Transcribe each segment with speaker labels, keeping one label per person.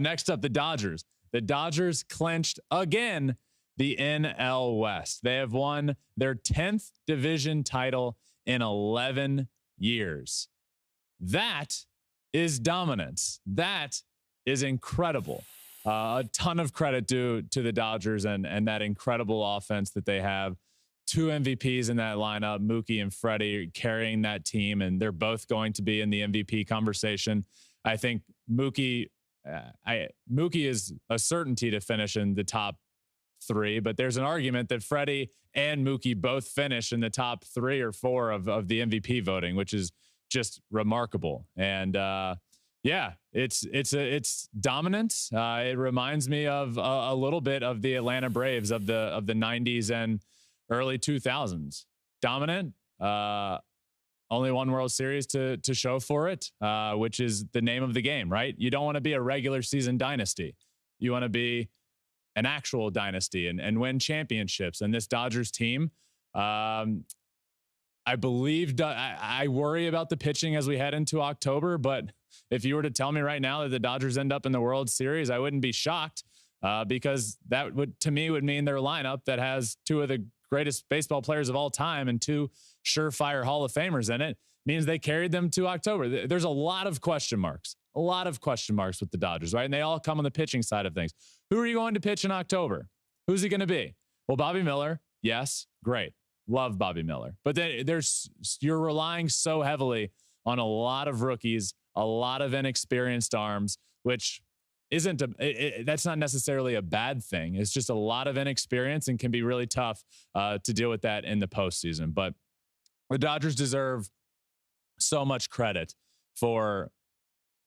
Speaker 1: Next up, the Dodgers. The Dodgers clinched again the NL West. They have won their 10th division title in 11 years. That is dominance. That is incredible. A ton of credit due to the Dodgers and that incredible offense that they have. 2 MVPs in that lineup, Mookie and Freddie carrying that team, and they're both going to be in the MVP conversation. I think Mookie is a certainty to finish in the top 3, but there's an argument that Freddie and Mookie both finish in the top 3 or 4 of the MVP voting, which is just remarkable. And it's dominance. It reminds me of a little bit of the Atlanta Braves of the 90s and early 2000s. Dominant. Only one World Series to show for it, which is the name of the game, right? You don't want to be a regular season dynasty. You want to be an actual dynasty and win championships. And this Dodgers team, I believe I worry about the pitching as we head into October, but if you were to tell me right now that the Dodgers end up in the World Series, I wouldn't be shocked because that would mean their lineup that has 2 of the greatest baseball players of all time and 2 surefire Hall of Famers in it means they carried them to October. There's a lot of question marks with the Dodgers, right? And they all come on the pitching side of things. Who are you going to pitch in October? Who's he going to be? Well, Bobby Miller. Yes. Great. Love Bobby Miller. But then you're relying so heavily on a lot of rookies, a lot of inexperienced arms, which isn't that's not necessarily a bad thing. It's just a lot of inexperience and can be really tough to deal with that in the postseason. But the Dodgers deserve so much credit for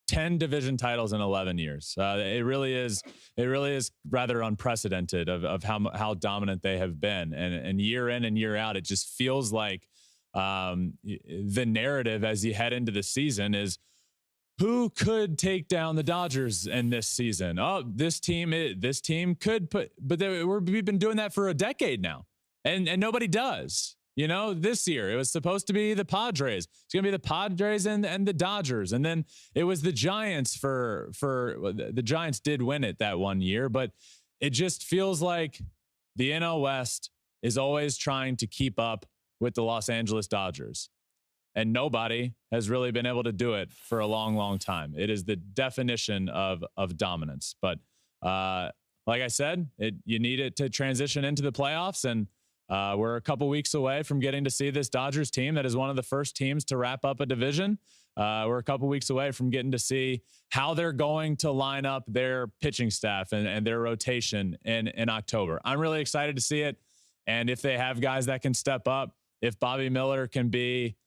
Speaker 1: 10 division titles in 11 years. It really is rather unprecedented of how dominant they have been. And year in and year out, it just feels like the narrative as you head into the season is, who could take down the Dodgers in this season? Oh, this team could put, but we've been doing that for a decade now, and nobody does. You know, this year it was supposed to be the Padres. It's going to be the Padres and the Dodgers, and then it was the Giants for the Giants did win it that one year, but it just feels like the NL West is always trying to keep up with the Los Angeles Dodgers. And nobody has really been able to do it for a long, long time. It is the definition of dominance. But like I said, you need it to transition into the playoffs. And we're a couple weeks away from getting to see this Dodgers team that is one of the first teams to wrap up a division. We're a couple weeks away from getting to see how they're going to line up their pitching staff and their rotation in October. I'm really excited to see it. And if they have guys that can step up, if Bobby Miller can be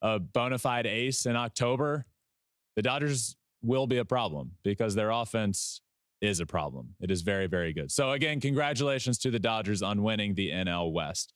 Speaker 1: a bona fide ace in October, the Dodgers will be a problem because their offense is a problem. It is very, very good. So again, congratulations to the Dodgers on winning the NL West.